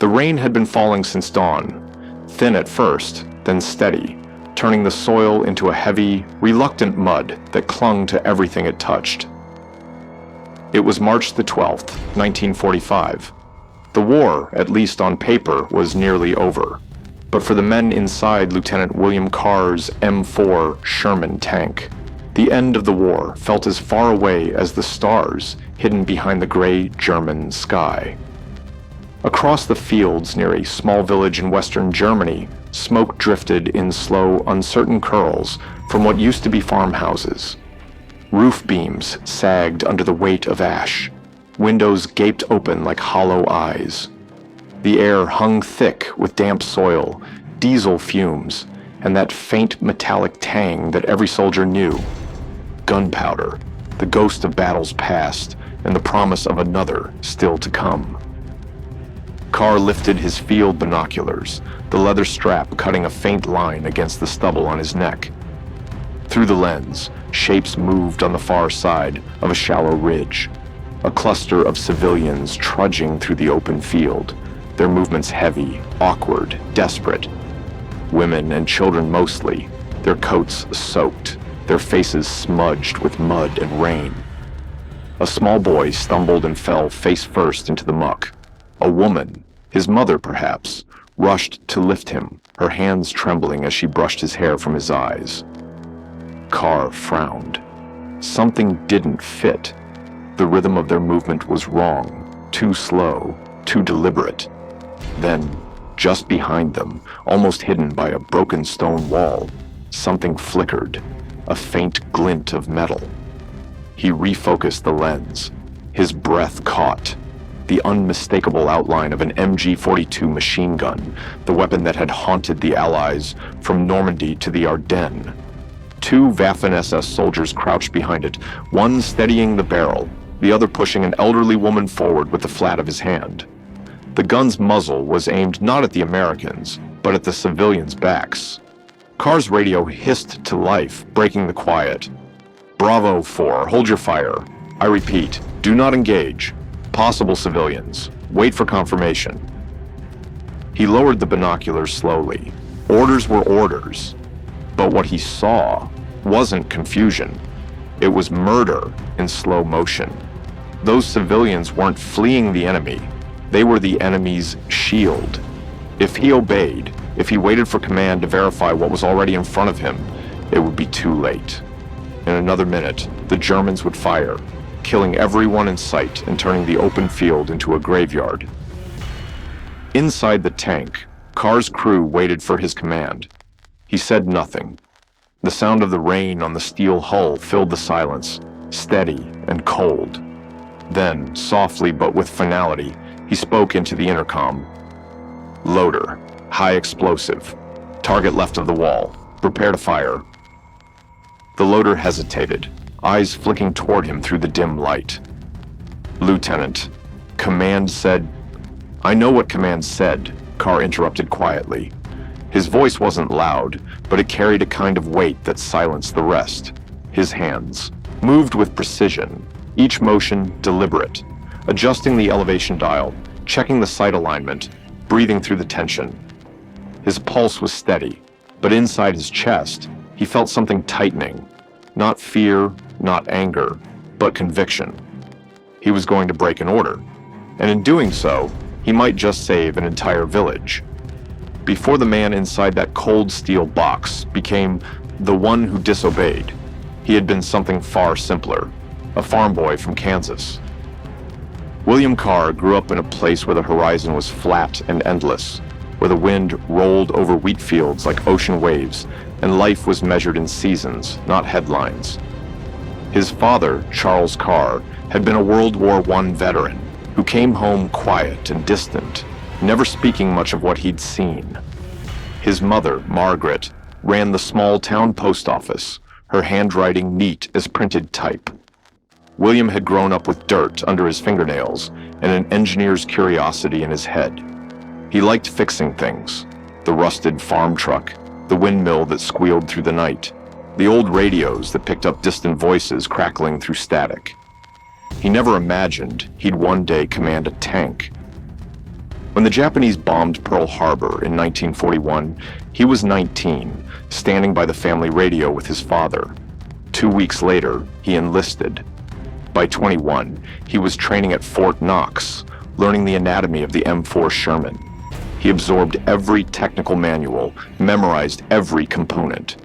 The rain had been falling since dawn, thin at first, then steady, turning the soil into a heavy, reluctant mud that clung to everything it touched. It was March the 12th, 1945. The war, at least on paper, was nearly over. But for the men inside Lieutenant William Carr's M4 Sherman tank, the end of the war felt as far away as the stars hidden behind the gray German sky. Across the fields near a small village in western Germany, smoke drifted in slow, uncertain curls from what used to be farmhouses. Roof beams sagged under the weight of ash. Windows gaped open like hollow eyes. The air hung thick with damp soil, diesel fumes, and that faint metallic tang that every soldier knew. Gunpowder, the ghost of battles past, and the promise of another still to come. Carr lifted his field binoculars, the leather strap cutting a faint line against the stubble on his neck. Through the lens, shapes moved on the far side of a shallow ridge, a cluster of civilians trudging through the open field, their movements heavy, awkward, desperate. Women and children mostly, their coats soaked, their faces smudged with mud and rain. A small boy stumbled and fell face first into the muck. A woman, his mother perhaps, rushed to lift him, her hands trembling as she brushed his hair from his eyes. Carr frowned. Something didn't fit. The rhythm of their movement was wrong, too slow, too deliberate. Then, just behind them, almost hidden by a broken stone wall, something flickered, a faint glint of metal. He refocused the lens. His breath caught. The unmistakable outline of an MG-42 machine gun, the weapon that had haunted the Allies from Normandy to the Ardennes. 2 Waffen-SS soldiers crouched behind it, one steadying the barrel, the other pushing an elderly woman forward with the flat of his hand. The gun's muzzle was aimed not at the Americans, but at the civilians' backs. Carr's radio hissed to life, breaking the quiet. "Bravo 4, hold your fire. I repeat, do not engage. Possible civilians. Wait for confirmation." He lowered the binoculars slowly. Orders were orders. But what he saw wasn't confusion. It was murder in slow motion. Those civilians weren't fleeing the enemy. They were the enemy's shield. If he obeyed, if he waited for command to verify what was already in front of him, it would be too late. In another minute, the Germans would fire, killing everyone in sight and turning the open field into a graveyard. Inside the tank, Carr's crew waited for his command. He said nothing. The sound of the rain on the steel hull filled the silence, steady and cold. Then, softly but with finality, he spoke into the intercom. "Loader, high explosive. Target left of the wall. Prepare to fire." The loader hesitated, eyes flicking toward him through the dim light. "Lieutenant, command said—" "I know what command said," Carr interrupted quietly. His voice wasn't loud, but it carried a kind of weight that silenced the rest. His hands moved with precision, each motion deliberate, adjusting the elevation dial, checking the sight alignment, breathing through the tension. His pulse was steady, but inside his chest, he felt something tightening. Not fear, not anger, but conviction. He was going to break an order, and in doing so, he might just save an entire village. Before the man inside that cold steel box became the one who disobeyed, he had been something far simpler, a farm boy from Kansas. William Carr grew up in a place where the horizon was flat and endless, where the wind rolled over wheat fields like ocean waves, and life was measured in seasons, not headlines. His father, Charles Carr, had been a World War I veteran who came home quiet and distant, never speaking much of what he'd seen. His mother, Margaret, ran the small town post office, her handwriting neat as printed type. William had grown up with dirt under his fingernails and an engineer's curiosity in his head. He liked fixing things, the rusted farm truck, the windmill that squealed through the night, the old radios that picked up distant voices crackling through static. He never imagined he'd one day command a tank. When the Japanese bombed Pearl Harbor in 1941, he was 19, standing by the family radio with his father. 2 weeks later, he enlisted. By 21, he was training at Fort Knox, learning the anatomy of the M4 Sherman. He absorbed every technical manual, memorized every component.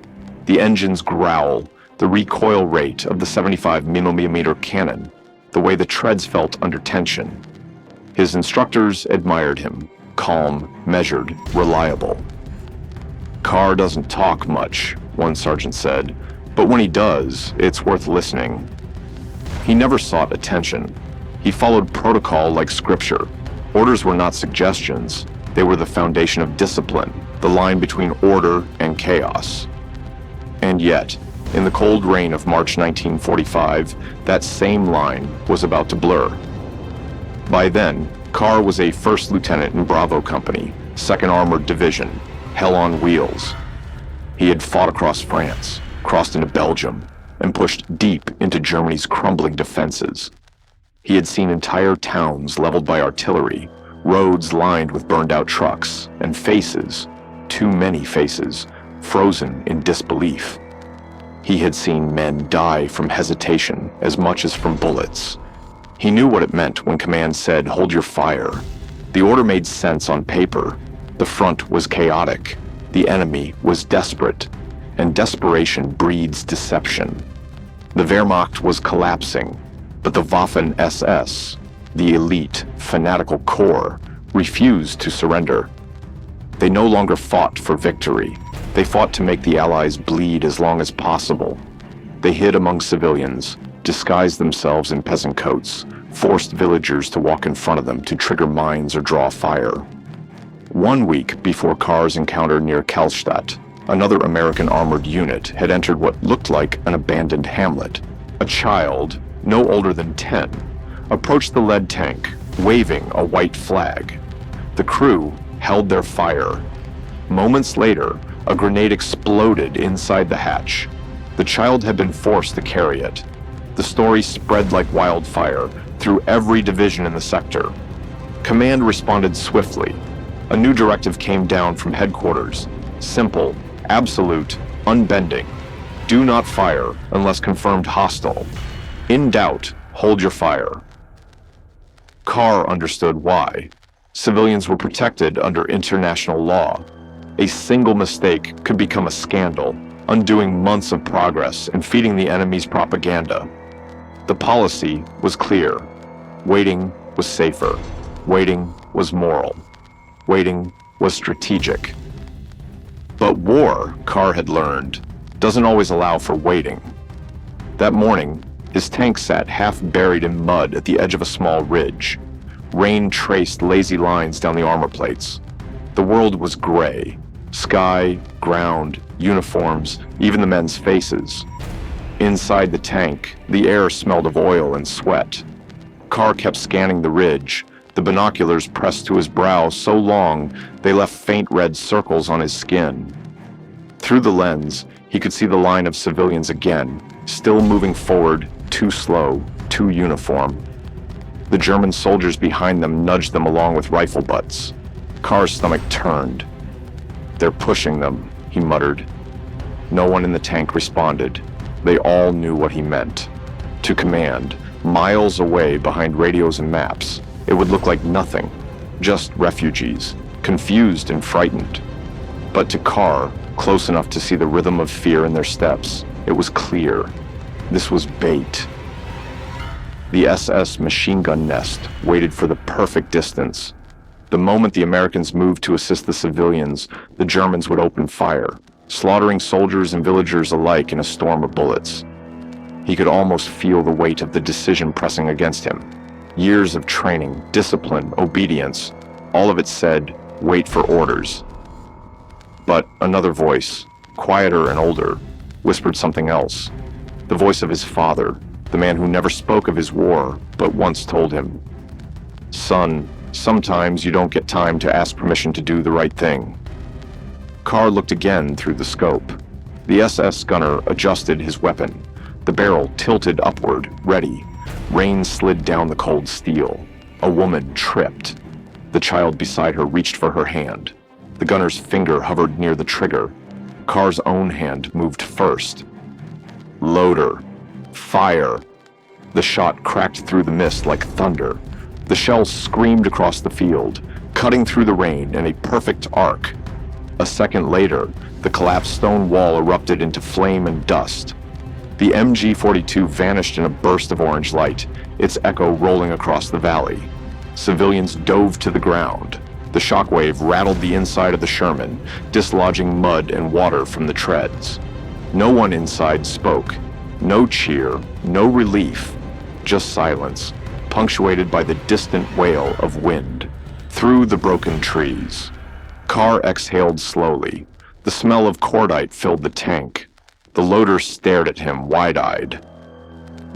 The engine's growl, the recoil rate of the 75mm cannon, the way the treads felt under tension. His instructors admired him, calm, measured, reliable. "Carr doesn't talk much," one sergeant said, "but when he does, it's worth listening." He never sought attention. He followed protocol like scripture. Orders were not suggestions. They were the foundation of discipline, the line between order and chaos. And yet, in the cold rain of March 1945, that same line was about to blur. By then, Carr was a first lieutenant in Bravo Company, 2nd Armored Division, hell on wheels. He had fought across France, crossed into Belgium, and pushed deep into Germany's crumbling defenses. He had seen entire towns leveled by artillery, roads lined with burned-out trucks, and faces, too many faces, frozen in disbelief. He had seen men die from hesitation as much as from bullets. He knew what it meant when command said, "Hold your fire." The order made sense on paper. The front was chaotic. The enemy was desperate. And desperation breeds deception. The Wehrmacht was collapsing, but the Waffen-SS, the elite, fanatical corps, refused to surrender. They no longer fought for victory. They fought to make the Allies bleed as long as possible. They hid among civilians, disguised themselves in peasant coats, forced villagers to walk in front of them to trigger mines or draw fire. 1 week before Carr's encounter near Kallstadt, another American armored unit had entered what looked like an abandoned hamlet. A child, no older than 10, approached the lead tank, waving a white flag. The crew held their fire. Moments later, a grenade exploded inside the hatch. The child had been forced to carry it. The story spread like wildfire through every division in the sector. Command responded swiftly. A new directive came down from headquarters. Simple, absolute, unbending. Do not fire unless confirmed hostile. In doubt, hold your fire. Carr understood why. Civilians were protected under international law. A single mistake could become a scandal, undoing months of progress and feeding the enemy's propaganda. The policy was clear. Waiting was safer. Waiting was moral. Waiting was strategic. But war, Carr had learned, doesn't always allow for waiting. That morning, his tank sat half buried in mud at the edge of a small ridge. Rain traced lazy lines down the armor plates. The world was gray. Sky, ground, uniforms, even the men's faces. Inside the tank, the air smelled of oil and sweat. Carr kept scanning the ridge, the binoculars pressed to his brow so long they left faint red circles on his skin. Through the lens, he could see the line of civilians again, still moving forward, too slow, too uniform. The German soldiers behind them nudged them along with rifle butts. Carr's stomach turned. "They're pushing them," he muttered. No one in the tank responded. They all knew what he meant. To command, miles away behind radios and maps, it would look like nothing, just refugees, confused and frightened. But to Carr, close enough to see the rhythm of fear in their steps, it was clear. This was bait. The SS machine gun nest waited for the perfect distance. The moment the Americans moved to assist the civilians, the Germans would open fire, slaughtering soldiers and villagers alike in a storm of bullets. He could almost feel the weight of the decision pressing against him. Years of training, discipline, obedience, all of it said, wait for orders. But another voice, quieter and older, whispered something else. The voice of his father, the man who never spoke of his war, but once told him, "Son, sometimes you don't get time to ask permission to do the right thing." Carr looked again through the scope. The SS gunner adjusted his weapon. The barrel tilted upward, ready. Rain slid down the cold steel. A woman tripped. The child beside her reached for her hand. The gunner's finger hovered near the trigger. Carr's own hand moved first. Loader. Fire. The shot cracked through the mist like thunder. The shell screamed across the field, cutting through the rain in a perfect arc. A second later, the collapsed stone wall erupted into flame and dust. The MG-42 vanished in a burst of orange light, its echo rolling across the valley. Civilians dove to the ground. The shockwave rattled the inside of the Sherman, dislodging mud and water from the treads. No one inside spoke. No cheer, no relief, just silence, punctuated by the distant wail of wind. Through the broken trees, Carr exhaled slowly. The smell of cordite filled the tank. The loader stared at him wide-eyed.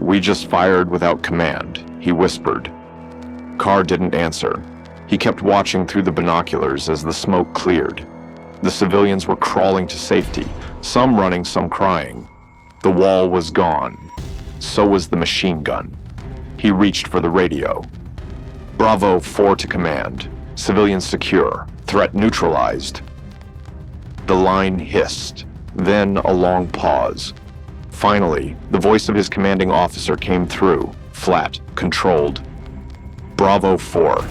"We just fired without command," he whispered. Carr didn't answer. He kept watching through the binoculars as the smoke cleared. The civilians were crawling to safety, some running, some crying. The wall was gone. So was the machine gun. He reached for the radio. "Bravo 4 to command. Civilians secure. Threat neutralized." The line hissed, then a long pause. Finally, the voice of his commanding officer came through, flat, controlled. "Bravo 4.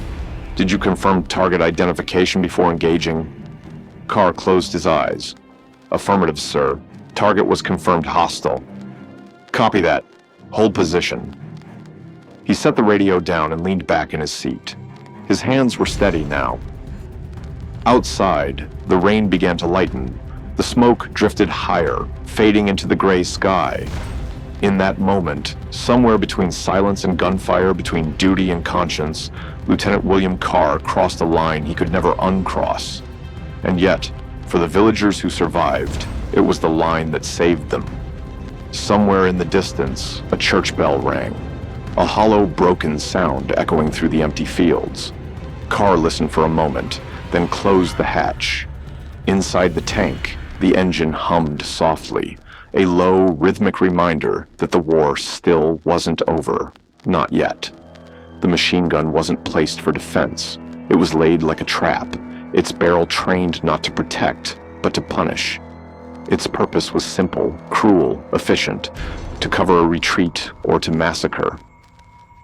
Did you confirm target identification before engaging?" Carr closed his eyes. "Affirmative, sir. Target was confirmed hostile." "Copy that. Hold position." He set the radio down and leaned back in his seat. His hands were steady now. Outside, the rain began to lighten. The smoke drifted higher, fading into the gray sky. In that moment, somewhere between silence and gunfire, between duty and conscience, Lieutenant William Carr crossed a line he could never uncross. And yet, for the villagers who survived, it was the line that saved them. Somewhere in the distance, a church bell rang, a hollow, broken sound echoing through the empty fields. Carr listened for a moment, then closed the hatch. Inside the tank, the engine hummed softly, a low, rhythmic reminder that the war still wasn't over. Not yet. The machine gun wasn't placed for defense. It was laid like a trap, its barrel trained not to protect, but to punish. Its purpose was simple, cruel, efficient, to cover a retreat or to massacre.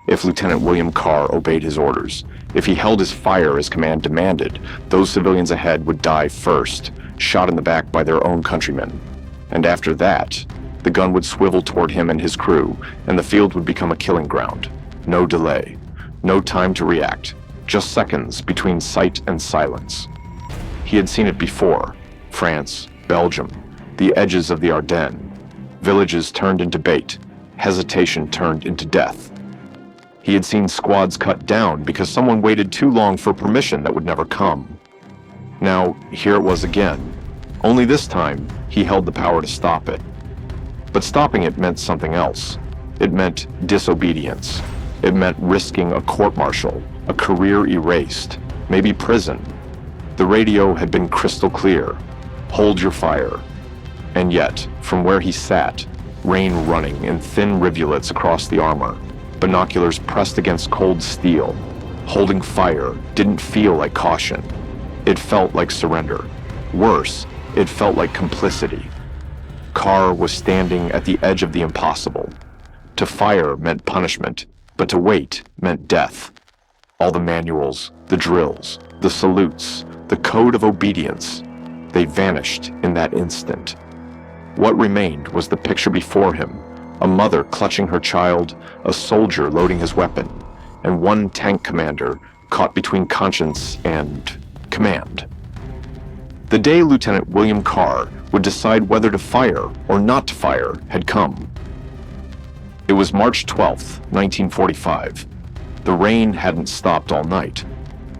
If Lieutenant William Carr obeyed his orders, if he held his fire as command demanded, those civilians ahead would die first, shot in the back by their own countrymen. And after that, the gun would swivel toward him and his crew, and the field would become a killing ground. No delay, no time to react, just seconds between sight and silence. He had seen it before. France, Belgium, the edges of the Ardennes. Villages turned into bait, hesitation turned into death. He had seen squads cut down because someone waited too long for permission that would never come. Now, here it was again. Only this time, he held the power to stop it. But stopping it meant something else. It meant disobedience. It meant risking a court-martial, a career erased, maybe prison. The radio had been crystal clear. Hold your fire. And yet, from where he sat, rain running in thin rivulets across the armor, binoculars pressed against cold steel, holding fire didn't feel like caution. It felt like surrender. Worse, it felt like complicity. Carr was standing at the edge of the impossible. To fire meant punishment, but to wait meant death. All the manuals, the drills, the salutes, the code of obedience, they vanished in that instant. What remained was the picture before him, a mother clutching her child, a soldier loading his weapon, and one tank commander caught between conscience and command. The day Lieutenant William Carr would decide whether to fire or not to fire had come. It was March 12th, 1945. The rain hadn't stopped all night.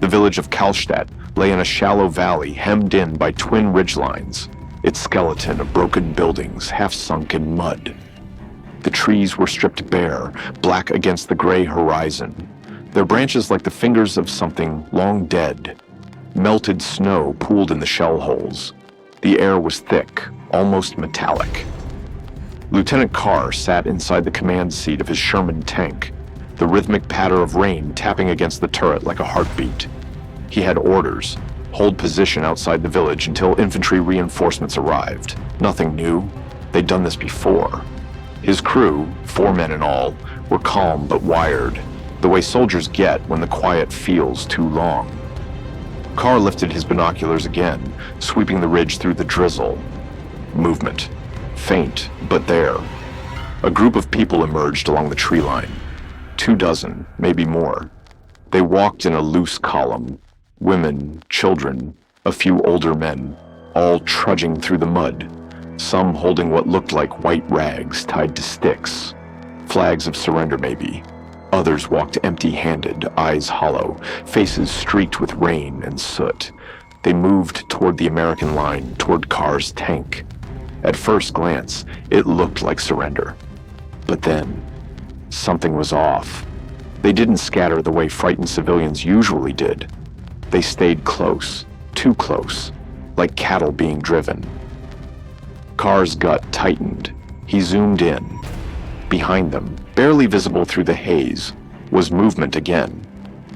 The village of Kallstadt lay in a shallow valley hemmed in by twin ridgelines, its skeleton of broken buildings half sunk in mud. The trees were stripped bare, black against the gray horizon, their branches like the fingers of something long dead. Melted snow pooled in the shell holes. The air was thick, almost metallic. Lieutenant Carr sat inside the command seat of his Sherman tank, the rhythmic patter of rain tapping against the turret like a heartbeat. He had orders: hold position outside the village until infantry reinforcements arrived. Nothing new. They'd done this before. His crew, 4 men in all, were calm but wired, the way soldiers get when the quiet feels too long. Carr lifted his binoculars again, sweeping the ridge through the drizzle. Movement. Faint, but there. A group of people emerged along the tree line. 24, maybe more. They walked in a loose column. Women, children, a few older men, all trudging through the mud, some holding what looked like white rags tied to sticks. Flags of surrender, maybe. Others walked empty-handed, eyes hollow, faces streaked with rain and soot. They moved toward the American line, toward Carr's tank. At first glance, it looked like surrender. But then, something was off. They didn't scatter the way frightened civilians usually did. They stayed close, too close, like cattle being driven. Carr's gut tightened. He zoomed in. Behind them, barely visible through the haze, was movement again.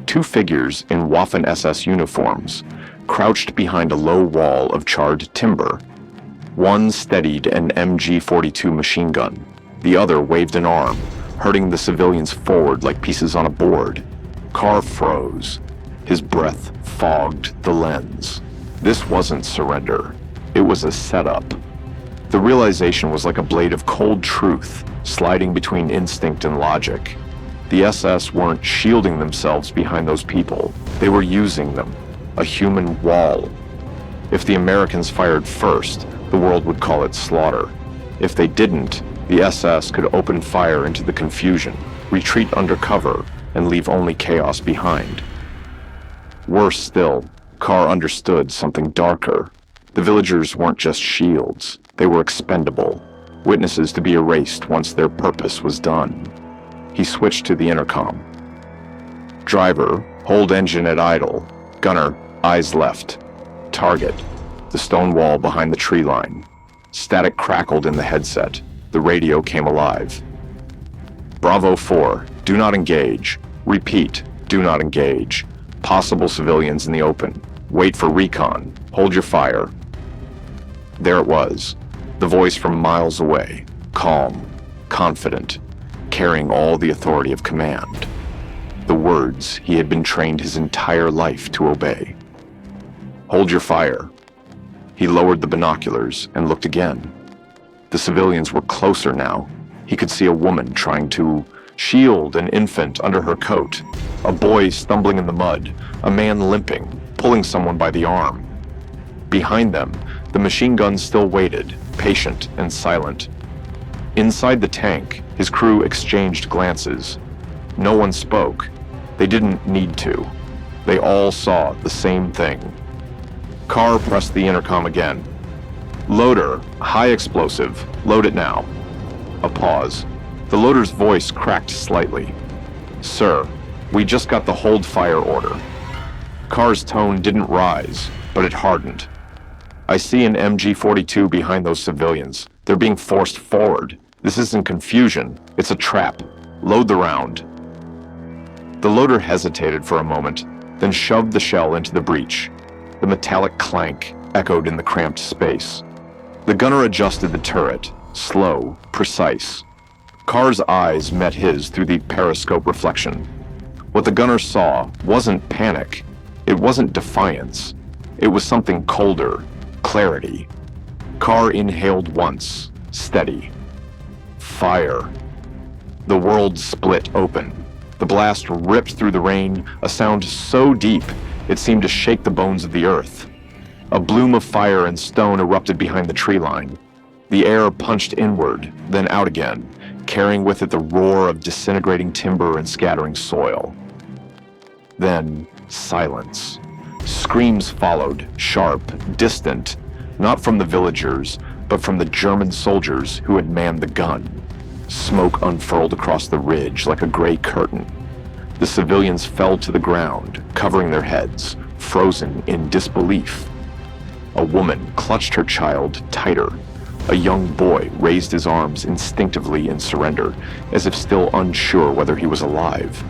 2 figures in Waffen-SS uniforms, crouched behind a low wall of charred timber. One steadied an MG-42 machine gun. The other waved an arm, hurting the civilians forward like pieces on a board. Carr froze. His breath fogged the lens. This wasn't surrender. It was a setup. The realization was like a blade of cold truth, sliding between instinct and logic. The SS weren't shielding themselves behind those people. They were using them. A human wall. If the Americans fired first, the world would call it slaughter. If they didn't, the SS could open fire into the confusion, retreat under cover, and leave only chaos behind. Worse still, Carr understood something darker. The villagers weren't just shields. They were expendable, witnesses to be erased once their purpose was done. He switched to the intercom. Driver, hold engine at idle. Gunner, eyes left. Target, the stone wall behind the tree line. Static crackled in the headset. The radio came alive. Bravo 4, do not engage. Repeat, do not engage. Possible civilians in the open. Wait for recon. Hold your fire. There it was, the voice from miles away, calm, confident, carrying all the authority of command. The words he had been trained his entire life to obey. Hold your fire. He lowered the binoculars and looked again. The civilians were closer now. He could see a woman trying to shield an infant under her coat, a boy stumbling in the mud, a man limping, pulling someone by the arm. Behind them, the machine guns still waited, patient and silent. Inside the tank, his crew exchanged glances. No one spoke. They didn't need to. They all saw the same thing. Carr pressed the intercom again. Loader, high explosive, load it now. A pause. The loader's voice cracked slightly. Sir, we just got the hold fire order. Carr's tone didn't rise, but it hardened. I see an MG-42 behind those civilians. They're being forced forward. This isn't confusion, it's a trap. Load the round. The loader hesitated for a moment, then shoved the shell into the breech. The metallic clank echoed in the cramped space. The gunner adjusted the turret, slow, precise. Carr's eyes met his through the periscope reflection. What the gunner saw wasn't panic. It wasn't defiance. It was something colder, clarity. Carr inhaled once, steady. Fire. The world split open. The blast ripped through the rain, a sound so deep it seemed to shake the bones of the earth. A bloom of fire and stone erupted behind the tree line. The air punched inward, then out again, carrying with it the roar of disintegrating timber and scattering soil. Then, silence. Screams followed, sharp, distant, not from the villagers, but from the German soldiers who had manned the gun. Smoke unfurled across the ridge like a gray curtain. The civilians fell to the ground, covering their heads, frozen in disbelief. A woman clutched her child tighter. A young boy raised his arms instinctively in surrender, as if still unsure whether he was alive.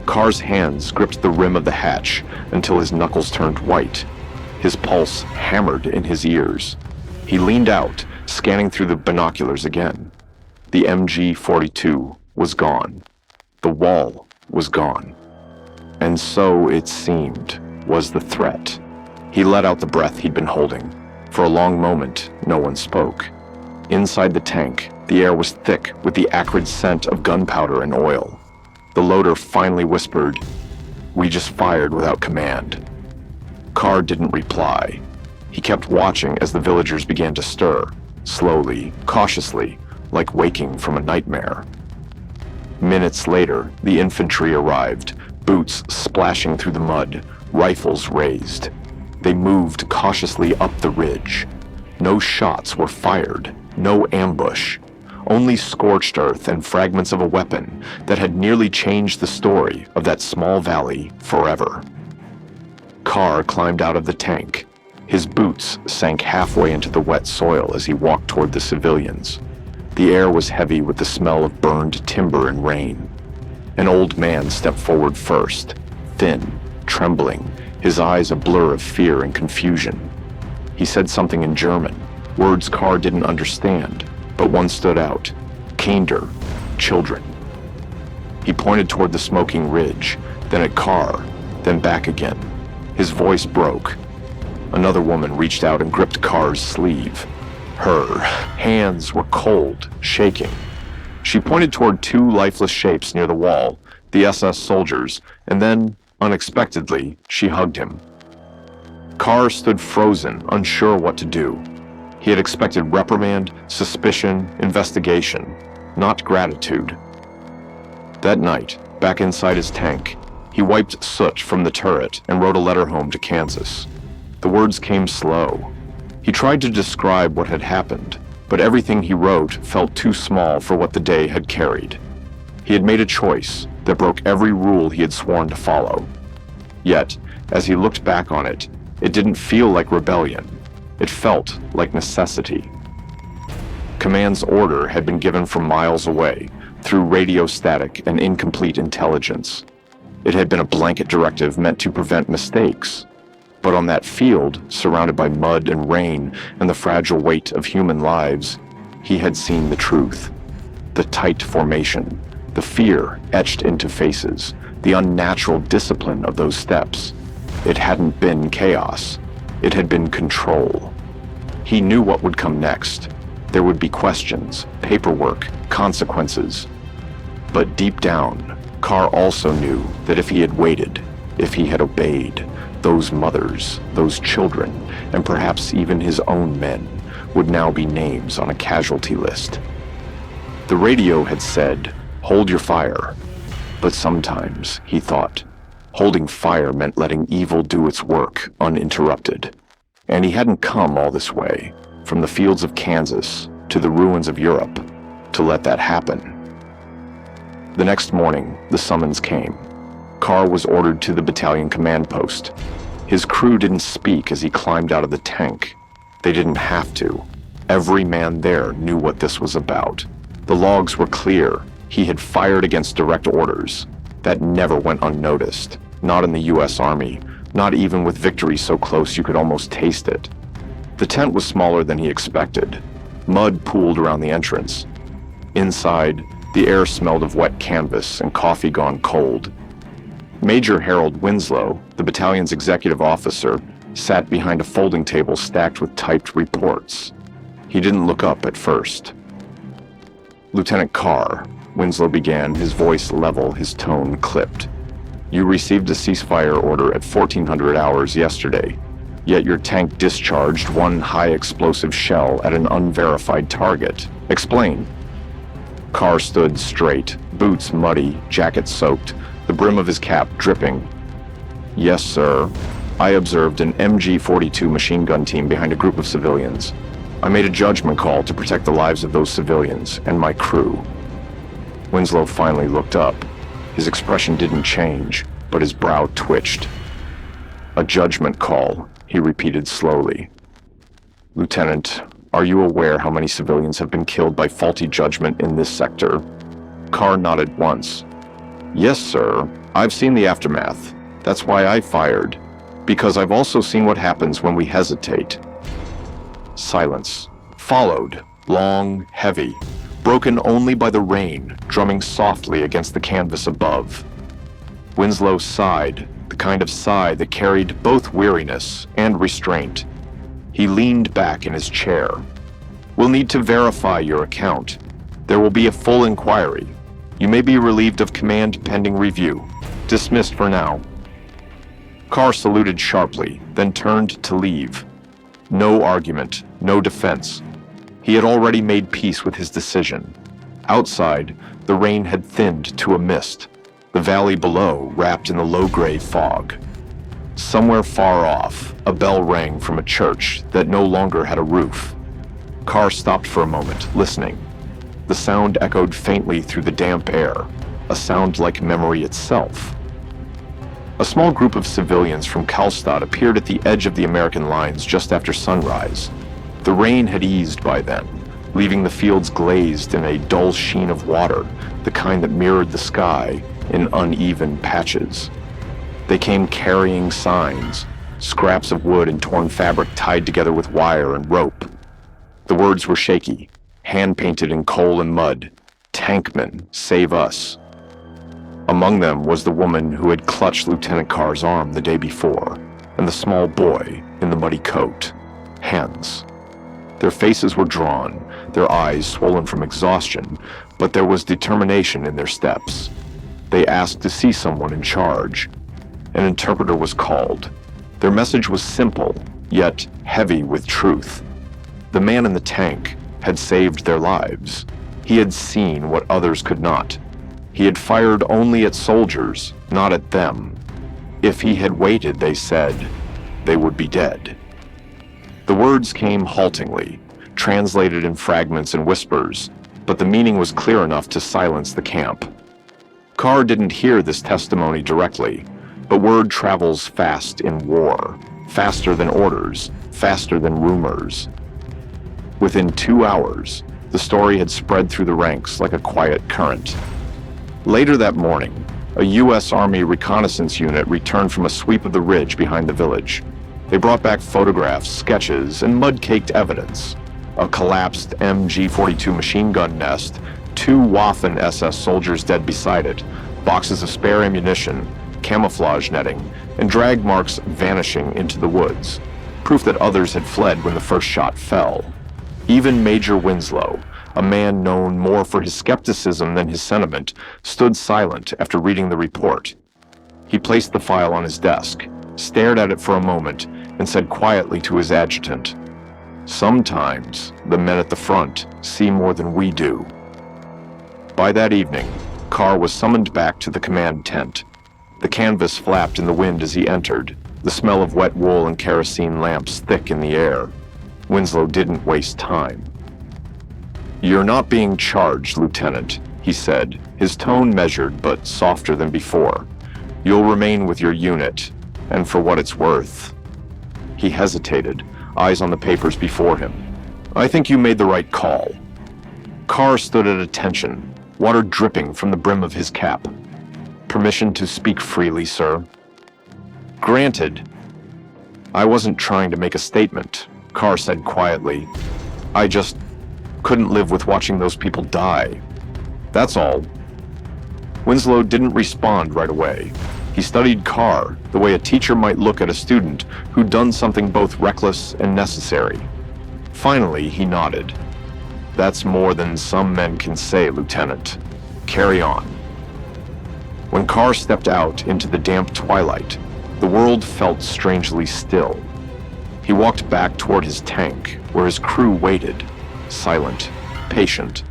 Carr's hands gripped the rim of the hatch until his knuckles turned white. His pulse hammered in his ears. He leaned out, scanning through the binoculars again. The MG-42 was gone. The wall was gone. And so, it seemed, was the threat. He let out the breath he'd been holding. For a long moment, no one spoke. Inside the tank, the air was thick with the acrid scent of gunpowder and oil. The loader finally whispered, "We just fired without command." Carr didn't reply. He kept watching as the villagers began to stir, slowly, cautiously, like waking from a nightmare. Minutes later, the infantry arrived, boots splashing through the mud, rifles raised. They moved cautiously up the ridge. No shots were fired, no ambush. Only scorched earth and fragments of a weapon that had nearly changed the story of that small valley forever. Carr climbed out of the tank. His boots sank halfway into the wet soil as he walked toward the civilians. The air was heavy with the smell of burned timber and rain. An old man stepped forward first, thin, trembling, his eyes a blur of fear and confusion. He said something in German, words Carr didn't understand, but one stood out. Kinder, children. He pointed toward the smoking ridge, then at Carr, then back again. His voice broke. Another woman reached out and gripped Carr's sleeve. Her hands were cold, shaking. She pointed toward two lifeless shapes near the wall, the SS soldiers, and then, unexpectedly, she hugged him. Carr stood frozen, unsure what to do. He had expected reprimand, suspicion, investigation, not gratitude. That night, back inside his tank, he wiped soot from the turret and wrote a letter home to Kansas. The words came slow. He tried to describe what had happened, but everything he wrote felt too small for what the day had carried. He had made a choice that broke every rule he had sworn to follow. Yet, as he looked back on it, it didn't feel like rebellion. It felt like necessity. Command's order had been given from miles away, through radio static and incomplete intelligence. It had been a blanket directive meant to prevent mistakes. But on that field, surrounded by mud and rain and the fragile weight of human lives, he had seen the truth. The tight formation, the fear etched into faces, the unnatural discipline of those steps. It hadn't been chaos. It had been control. He knew what would come next. There would be questions, paperwork, consequences. But deep down, Carr also knew that if he had waited, if he had obeyed, those mothers, those children, and perhaps even his own men would now be names on a casualty list. The radio had said, "Hold your fire." But sometimes, he thought, holding fire meant letting evil do its work uninterrupted. And he hadn't come all this way, from the fields of Kansas to the ruins of Europe, to let that happen. The next morning, the summons came. Carr was ordered to the battalion command post. His crew didn't speak as he climbed out of the tank. They didn't have to. Every man there knew what this was about. The logs were clear. He had fired against direct orders. That never went unnoticed. Not in the U.S. Army, not even with victory so close you could almost taste it. The tent was smaller than he expected. Mud pooled around the entrance. Inside, the air smelled of wet canvas and coffee gone cold. Major Harold Winslow, the battalion's executive officer, sat behind a folding table stacked with typed reports. He didn't look up at first. "Lieutenant Carr," Winslow began, his voice level, his tone clipped. "You received a ceasefire order at 1400 hours yesterday, yet your tank discharged one high-explosive shell at an unverified target. Explain." Carr stood straight, boots muddy, jacket soaked, the brim of his cap dripping. "Yes, sir. I observed an MG-42 machine gun team behind a group of civilians. I made a judgment call to protect the lives of those civilians and my crew." Winslow finally looked up. His expression didn't change, but his brow twitched. "A judgment call," he repeated slowly. "Lieutenant, are you aware how many civilians have been killed by faulty judgment in this sector?" Carr nodded once. "Yes, sir. I've seen the aftermath. That's why I fired. Because I've also seen what happens when we hesitate. Silence. Followed, long, heavy, broken only by the rain drumming softly against the canvas above. Winslow sighed, the kind of sigh that carried both weariness and restraint. He leaned back in his chair. We'll need to verify your account. There will be a full inquiry. You may be relieved of command pending review. Dismissed for now. Carr saluted sharply, then turned to leave. No argument, no defense. He had already made peace with his decision. Outside, the rain had thinned to a mist, the valley below wrapped in the low-gray fog. Somewhere far off, a bell rang from a church that no longer had a roof. Carr stopped for a moment, listening. The sound echoed faintly through the damp air, a sound like memory itself. A small group of civilians from Karlstad appeared at the edge of the American lines just after sunrise. The rain had eased by then, leaving the fields glazed in a dull sheen of water, the kind that mirrored the sky in uneven patches. They came carrying signs, scraps of wood and torn fabric tied together with wire and rope. The words were shaky, hand-painted in coal and mud. "Tankmen, save us." Among them was the woman who had clutched Lieutenant Carr's arm the day before, and the small boy in the muddy coat. Hands. Their faces were drawn, their eyes swollen from exhaustion, but there was determination in their steps. They asked to see someone in charge. An interpreter was called. Their message was simple, yet heavy with truth. The man in the tank had saved their lives. He had seen what others could not. He had fired only at soldiers, not at them. If he had waited, they said, they would be dead. The words came haltingly, translated in fragments and whispers, but the meaning was clear enough to silence the camp. Carr didn't hear this testimony directly, but word travels fast in war, faster than orders, faster than rumors. Within 2 hours, the story had spread through the ranks like a quiet current. Later that morning, a U.S. Army reconnaissance unit returned from a sweep of the ridge behind the village. They brought back photographs, sketches, and mud-caked evidence. A collapsed MG-42 machine gun nest, 2 Waffen SS soldiers dead beside it, boxes of spare ammunition, camouflage netting, and drag marks vanishing into the woods. Proof that others had fled when the first shot fell. Even Major Winslow, a man known more for his skepticism than his sentiment, stood silent after reading the report. He placed the file on his desk, stared at it for a moment, and said quietly to his adjutant, "Sometimes the men at the front see more than we do." By that evening, Carr was summoned back to the command tent. The canvas flapped in the wind as he entered, the smell of wet wool and kerosene lamps thick in the air. Winslow didn't waste time. "You're not being charged, Lieutenant," he said, his tone measured but softer than before. "You'll remain with your unit, and for what it's worth." He hesitated, eyes on the papers before him. "I think you made the right call." Carr stood at attention, water dripping from the brim of his cap. "Permission to speak freely, sir?" "Granted." "I wasn't trying to make a statement," Carr said quietly. "I just couldn't live with watching those people die. That's all." Winslow didn't respond right away. He studied Carr the way a teacher might look at a student who'd done something both reckless and necessary. Finally, he nodded. "That's more than some men can say, Lieutenant. Carry on." When Carr stepped out into the damp twilight, the world felt strangely still. He walked back toward his tank, where his crew waited, silent, patient.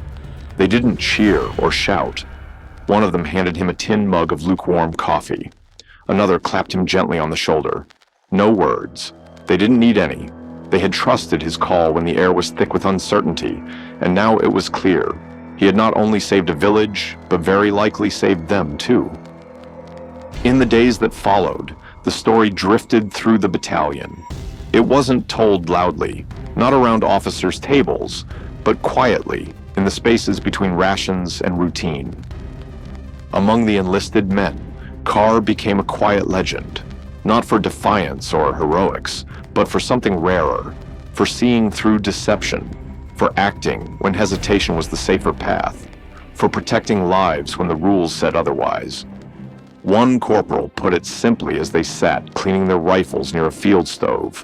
They didn't cheer or shout. One of them handed him a tin mug of lukewarm coffee. Another clapped him gently on the shoulder. No words. They didn't need any. They had trusted his call when the air was thick with uncertainty, and now it was clear. He had not only saved a village, but very likely saved them too. In the days that followed, the story drifted through the battalion. It wasn't told loudly, not around officers' tables, but quietly, in the spaces between rations and routine. Among the enlisted men, Carr became a quiet legend, not for defiance or heroics, but for something rarer, for seeing through deception, for acting when hesitation was the safer path, for protecting lives when the rules said otherwise. One corporal put it simply as they sat cleaning their rifles near a field stove.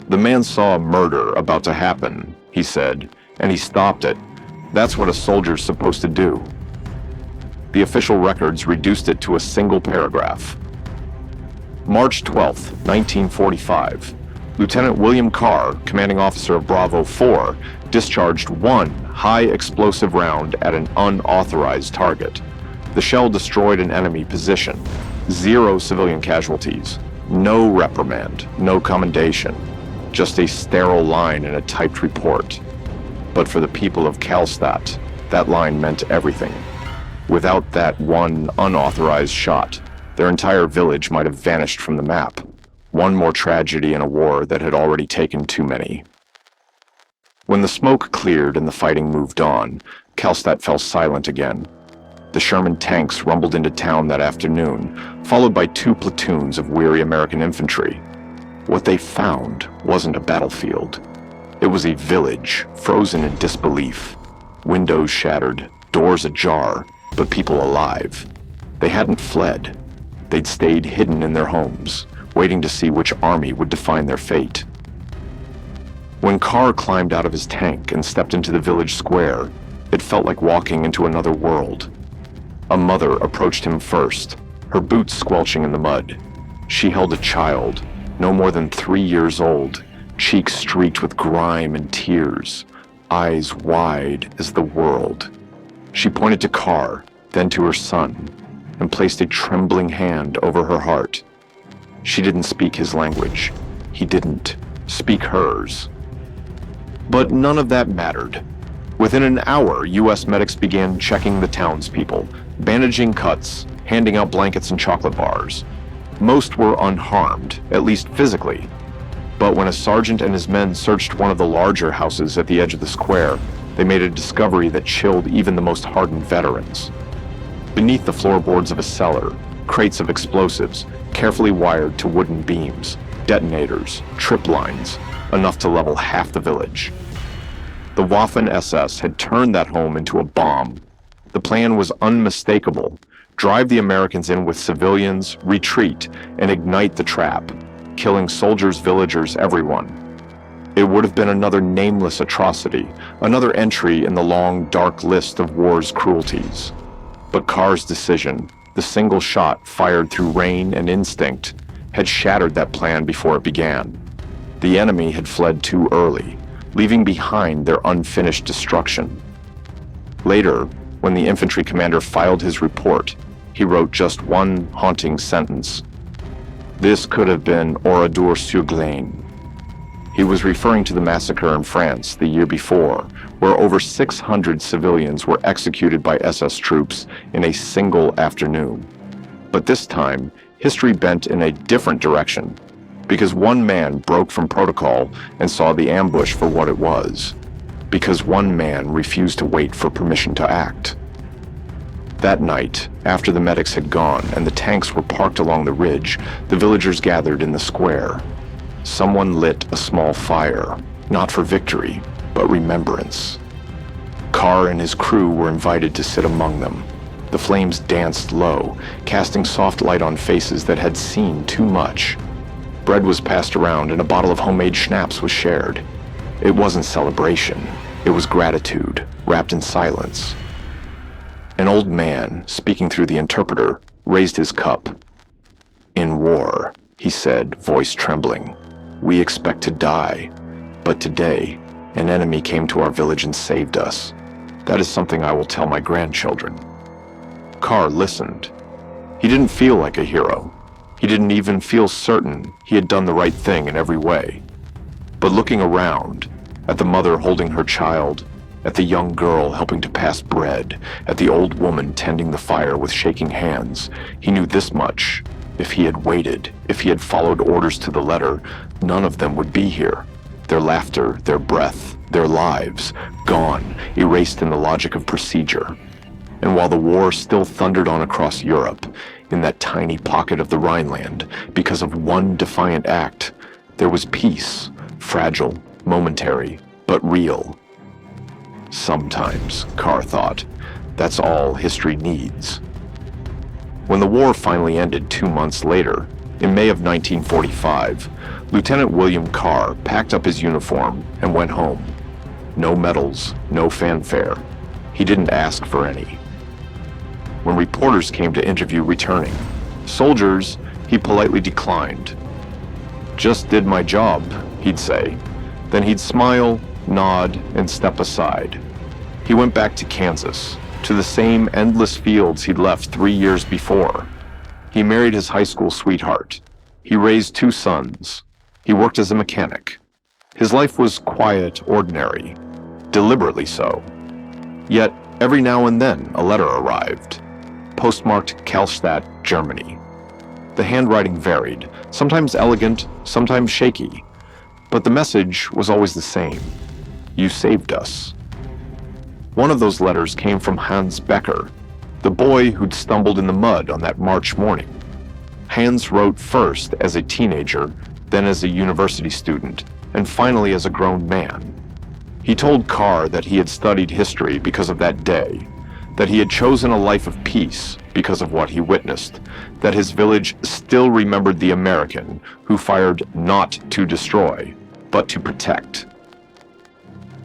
"The man saw a murder about to happen," he said, "and he stopped it. That's what a soldier's supposed to do." The official records reduced it to a single paragraph. March 12, 1945. Lieutenant William Carr, commanding officer of Bravo 4, discharged one high-explosive round at an unauthorized target. The shell destroyed an enemy position. 0 civilian casualties. No reprimand, no commendation. Just a sterile line in a typed report. But for the people of Kallstadt, that line meant everything. Without that one unauthorized shot, their entire village might have vanished from the map. One more tragedy in a war that had already taken too many. When the smoke cleared and the fighting moved on, Kallstadt fell silent again. The Sherman tanks rumbled into town that afternoon, followed by 2 platoons of weary American infantry. What they found wasn't a battlefield. It was a village frozen in disbelief. Windows shattered, doors ajar, but people alive. They hadn't fled. They'd stayed hidden in their homes, waiting to see which army would define their fate. When Carr climbed out of his tank and stepped into the village square, it felt like walking into another world. A mother approached him first, her boots squelching in the mud. She held a child, no more than 3 years old, cheeks streaked with grime and tears, eyes wide as the world. She pointed to Carr, then to her son, and placed a trembling hand over her heart. She didn't speak his language. He didn't speak hers. But none of that mattered. Within an hour, U.S. medics began checking the townspeople, bandaging cuts, handing out blankets and chocolate bars. Most were unharmed, at least physically. But when a sergeant and his men searched one of the larger houses at the edge of the square, they made a discovery that chilled even the most hardened veterans. Beneath the floorboards of a cellar, crates of explosives, carefully wired to wooden beams, detonators, trip lines, enough to level half the village. The Waffen-SS had turned that home into a bomb. The plan was unmistakable: drive the Americans in with civilians, retreat, and ignite the trap, killing soldiers, villagers, everyone. It would have been another nameless atrocity, another entry in the long, dark list of war's cruelties. But Carr's decision, the single shot fired through rain and instinct, had shattered that plan before it began. The enemy had fled too early, leaving behind their unfinished destruction. Later, when the infantry commander filed his report, he wrote just one haunting sentence: "This could have been Oradour-sur-Glane." He was referring to the massacre in France the year before, where over 600 civilians were executed by SS troops in a single afternoon. But this time, history bent in a different direction, because one man broke from protocol and saw the ambush for what it was, because one man refused to wait for permission to act. That night, after the medics had gone and the tanks were parked along the ridge, the villagers gathered in the square. Someone lit a small fire, not for victory, but remembrance. Carr and his crew were invited to sit among them. The flames danced low, casting soft light on faces that had seen too much. Bread was passed around and a bottle of homemade schnapps was shared. It wasn't celebration, it was gratitude, wrapped in silence. An old man, speaking through the interpreter, raised his cup. "In war," he said, voice trembling, "we expect to die, but today, an enemy came to our village and saved us. That is something I will tell my grandchildren." Carr listened. He didn't feel like a hero. He didn't even feel certain he had done the right thing in every way. But looking around, at the mother holding her child, at the young girl helping to pass bread, at the old woman tending the fire with shaking hands, he knew this much: if he had waited, if he had followed orders to the letter, none of them would be here. Their laughter, their breath, their lives, gone, erased in the logic of procedure. And while the war still thundered on across Europe, in that tiny pocket of the Rhineland, because of one defiant act, there was peace, fragile, momentary, but real. Sometimes, Carr thought, that's all history needs. When the war finally ended 2 months later, in May of 1945, Lieutenant William Carr packed up his uniform and went home. No medals, no fanfare. He didn't ask for any. When reporters came to interview returning soldiers, he politely declined. "Just did my job," he'd say. Then he'd smile, nod, and step aside. He went back to Kansas, to the same endless fields he'd left 3 years before. He married his high school sweetheart. He raised 2 sons. He worked as a mechanic. His life was quiet, ordinary, deliberately so. Yet, every now and then, a letter arrived, postmarked Kallstadt, Germany. The handwriting varied, sometimes elegant, sometimes shaky, but the message was always the same. You saved us. One of those letters came from Hans Becker, the boy who'd stumbled in the mud on that March morning. Hans wrote first as a teenager, then as a university student, and finally as a grown man. He told Carr that he had studied history because of that day, that he had chosen a life of peace because of what he witnessed, that his village still remembered the American who fired not to destroy, but to protect.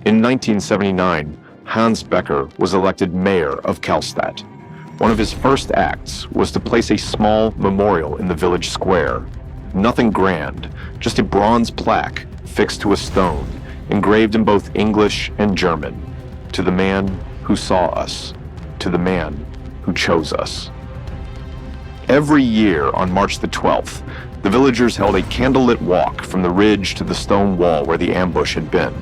In 1979, Hans Becker was elected mayor of Kallstadt. One of his first acts was to place a small memorial in the village square. Nothing grand, just a bronze plaque fixed to a stone, engraved in both English and German, to the man who saw us, to the man who chose us. Every year on March the 12th, the villagers held a candlelit walk from the ridge to the stone wall where the ambush had been.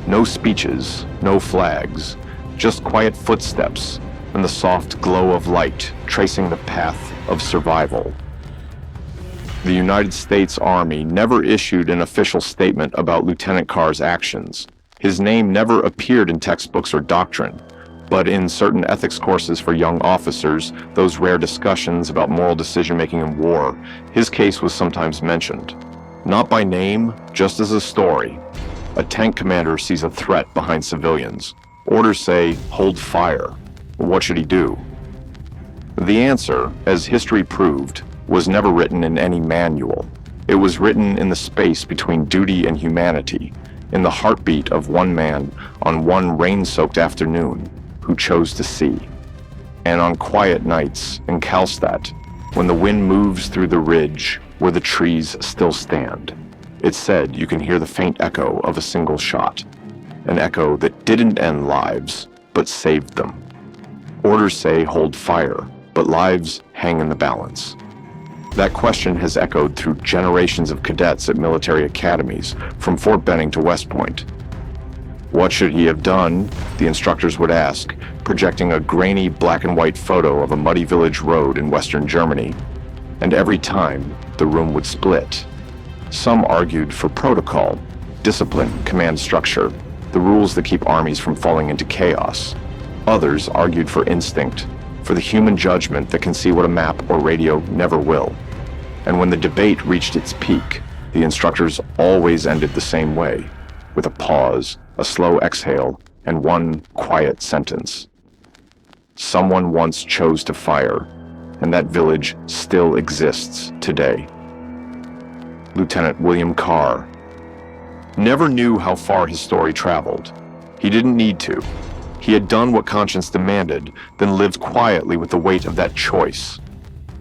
No speeches, no flags, just quiet footsteps and the soft glow of light tracing the path of survival. The United States Army never issued an official statement about Lieutenant Carr's actions. His name never appeared in textbooks or doctrine, but in certain ethics courses for young officers, those rare discussions about moral decision-making in war, his case was sometimes mentioned. Not by name, just as a story. A tank commander sees a threat behind civilians. Orders say, "Hold fire." What should he do? The answer, as history proved, was never written in any manual. It was written in the space between duty and humanity, in the heartbeat of one man on one rain-soaked afternoon who chose to see. And on quiet nights in Kallstadt, when the wind moves through the ridge where the trees still stand, it's said you can hear the faint echo of a single shot, an echo that didn't end lives, but saved them. Orders say hold fire, but lives hang in the balance. That question has echoed through generations of cadets at military academies, from Fort Benning to West Point. What should he have done? The instructors would ask, projecting a grainy black and white photo of a muddy village road in western Germany. And every time, the room would split. Some argued for protocol, discipline, command structure, the rules that keep armies from falling into chaos. Others argued for instinct, for the human judgment that can see what a map or radio never will. And when the debate reached its peak, the instructors always ended the same way, with a pause, a slow exhale, and one quiet sentence. Someone once chose to fire, and that village still exists today. Lieutenant William Carr never knew how far his story traveled. He didn't need to. He had done what conscience demanded, then lived quietly with the weight of that choice.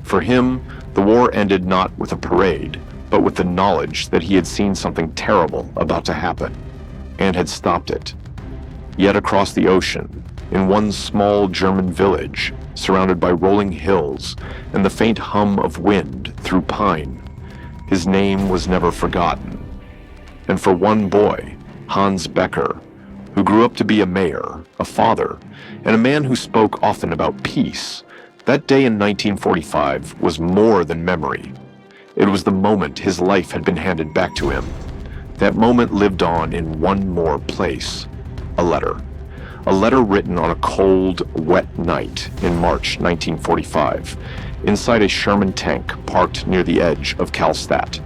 For him, the war ended not with a parade, but with the knowledge that he had seen something terrible about to happen, and had stopped it. Yet across the ocean, in one small German village, surrounded by rolling hills and the faint hum of wind through pine, his name was never forgotten. And for one boy, Hans Becker, who grew up to be a mayor, a father, and a man who spoke often about peace, that day in 1945 was more than memory. It was the moment his life had been handed back to him. That moment lived on in one more place, a letter. A letter written on a cold, wet night in March 1945, inside a Sherman tank parked near the edge of Kallstadt.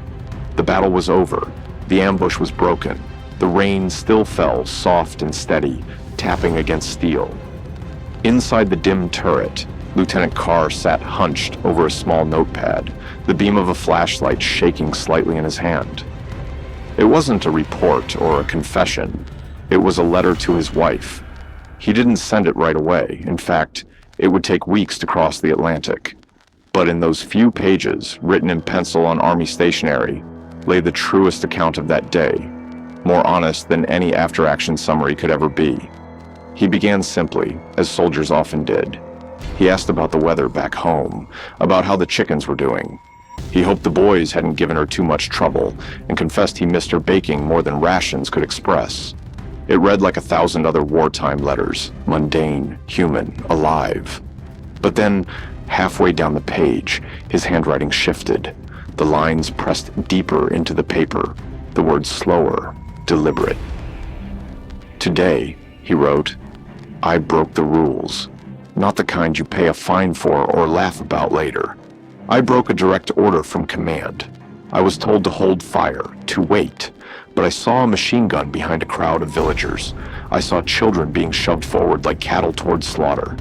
The battle was over. The ambush was broken. The rain still fell soft and steady, tapping against steel. Inside the dim turret, Lieutenant Carr sat hunched over a small notepad, the beam of a flashlight shaking slightly in his hand. It wasn't a report or a confession. It was a letter to his wife. He didn't send it right away. In fact, it would take weeks to cross the Atlantic. But in those few pages, written in pencil on army stationery, lay the truest account of that day, more honest than any after-action summary could ever be. He began simply, as soldiers often did. He asked about the weather back home, about how the chickens were doing. He hoped the boys hadn't given her too much trouble, and confessed he missed her baking more than rations could express. It read like 1,000 other wartime letters, mundane, human, alive. But then, halfway down the page, his handwriting shifted. The lines pressed deeper into the paper, the words slower, deliberate. "Today," he wrote, "I broke the rules. Not the kind you pay a fine for or laugh about later. I broke a direct order from command. I was told to hold fire, to wait, but I saw a machine gun behind a crowd of villagers. I saw children being shoved forward like cattle toward slaughter.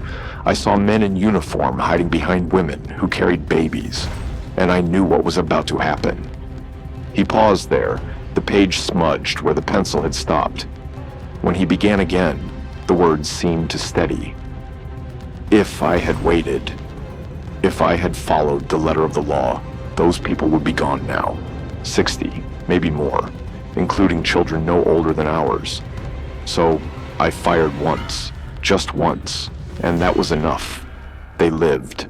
I saw men in uniform hiding behind women who carried babies, and I knew what was about to happen." He paused there, the page smudged where the pencil had stopped. When he began again, the words seemed to steady. "If I had waited, if I had followed the letter of the law, those people would be gone now. 60, maybe more, including children no older than ours. So I fired once, just once, and that was enough. They lived."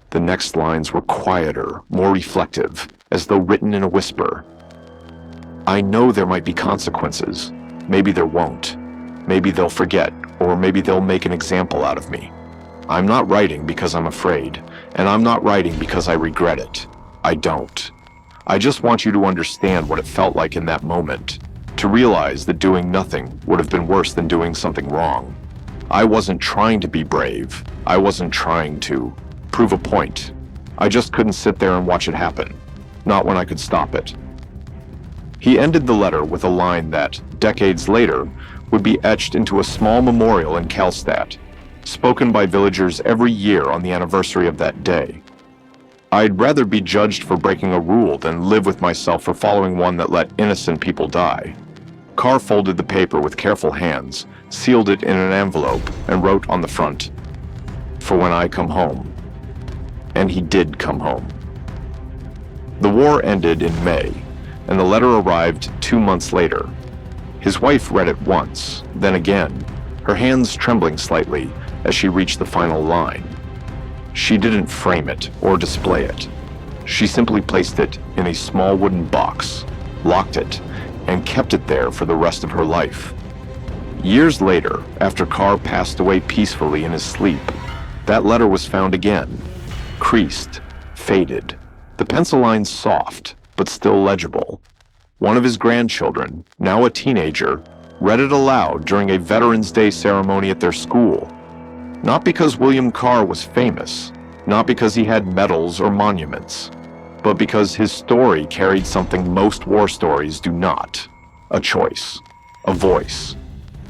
The next lines were quieter, more reflective, as though written in a whisper. "I know there might be consequences. Maybe there won't. Maybe they'll forget, or maybe they'll make an example out of me. I'm not writing because I'm afraid, and I'm not writing because I regret it. I don't. I just want you to understand what it felt like in that moment, to realize that doing nothing would have been worse than doing something wrong. I wasn't trying to be brave. I wasn't trying to prove a point. I just couldn't sit there and watch it happen, not when I could stop it." He ended the letter with a line that, decades later, would be etched into a small memorial in Kallstadt, spoken by villagers every year on the anniversary of that day. "I'd rather be judged for breaking a rule than live with myself for following one that let innocent people die." Carr folded the paper with careful hands, sealed it in an envelope, and wrote on the front, "For when I come home." And he did come home. The war ended in May, and the letter arrived 2 months later. His wife read it once, then again, her hands trembling slightly as she reached the final line. She didn't frame it or display it. She simply placed it in a small wooden box, locked it, and kept it there for the rest of her life. Years later, after Carr passed away peacefully in his sleep, that letter was found again, creased, faded, the pencil lines soft, but still legible. One of his grandchildren, now a teenager, read it aloud during a Veterans Day ceremony at their school. Not because William Carr was famous, not because he had medals or monuments, but because his story carried something most war stories do not: a choice, a voice,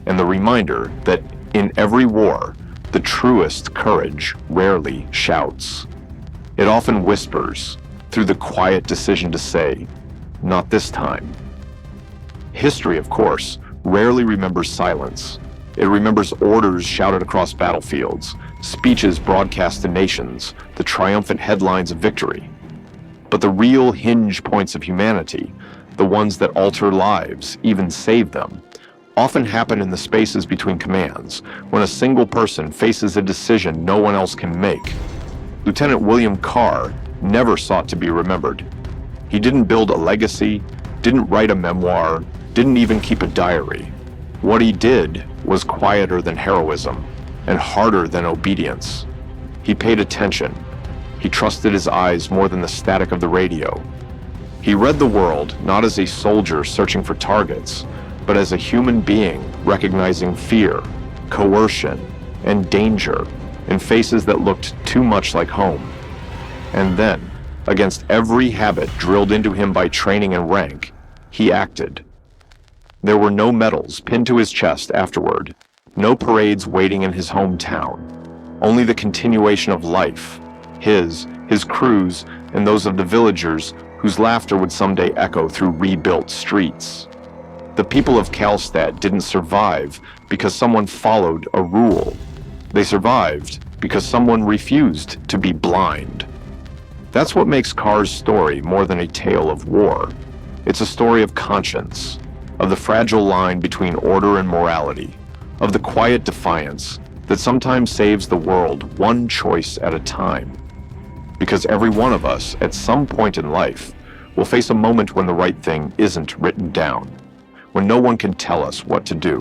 and the reminder that in every war, the truest courage rarely shouts. It often whispers through the quiet decision to say, "Not this time." History, of course, rarely remembers silence. It remembers orders shouted across battlefields, speeches broadcast to nations, the triumphant headlines of victory. But the real hinge points of humanity, the ones that alter lives, even save them, often happen in the spaces between commands, when a single person faces a decision no one else can make. Lieutenant William Carr never sought to be remembered. He didn't build a legacy, didn't write a memoir, didn't even keep a diary. What he did was quieter than heroism and harder than obedience. He paid attention. He trusted his eyes more than the static of the radio. He read the world not as a soldier searching for targets, but as a human being recognizing fear, coercion, and danger in faces that looked too much like home. And then, against every habit drilled into him by training and rank, he acted. There were no medals pinned to his chest afterward, no parades waiting in his hometown, only the continuation of life, his crew's, and those of the villagers whose laughter would someday echo through rebuilt streets. The people of Karlstad didn't survive because someone followed a rule. They survived because someone refused to be blind. That's what makes Carr's story more than a tale of war. It's a story of conscience, of the fragile line between order and morality, of the quiet defiance that sometimes saves the world one choice at a time. Because every one of us, at some point in life, will face a moment when the right thing isn't written down, when no one can tell us what to do,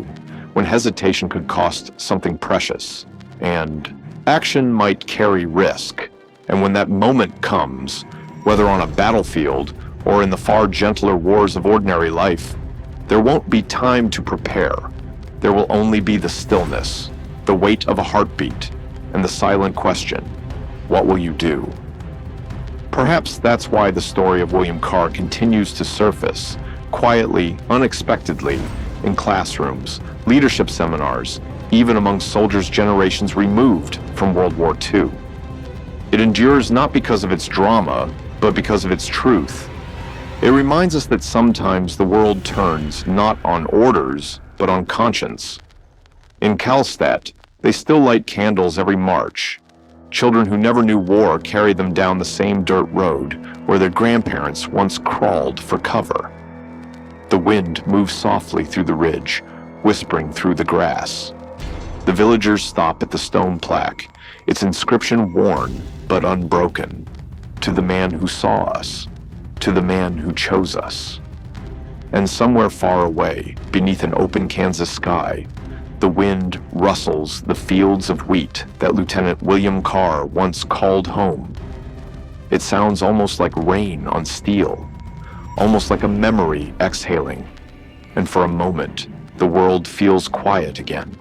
when hesitation could cost something precious, and action might carry risk. And when that moment comes, whether on a battlefield or in the far gentler wars of ordinary life, there won't be time to prepare. There will only be the stillness, the weight of a heartbeat, and the silent question, what will you do? Perhaps that's why the story of William Carr continues to surface, quietly, unexpectedly, in classrooms, leadership seminars, even among soldiers generations removed from World War II. It endures not because of its drama, but because of its truth. It reminds us that sometimes the world turns not on orders, but on conscience. In Karlstad, they still light candles every March. Children who never knew war carry them down the same dirt road where their grandparents once crawled for cover. The wind moves softly through the ridge, whispering through the grass. The villagers stop at the stone plaque, its inscription worn but unbroken, to the man who saw us, to the man who chose us. And somewhere far away, beneath an open Kansas sky, the wind rustles the fields of wheat that Lieutenant William Carr once called home. It sounds almost like rain on steel, almost like a memory exhaling, and for a moment, the world feels quiet again.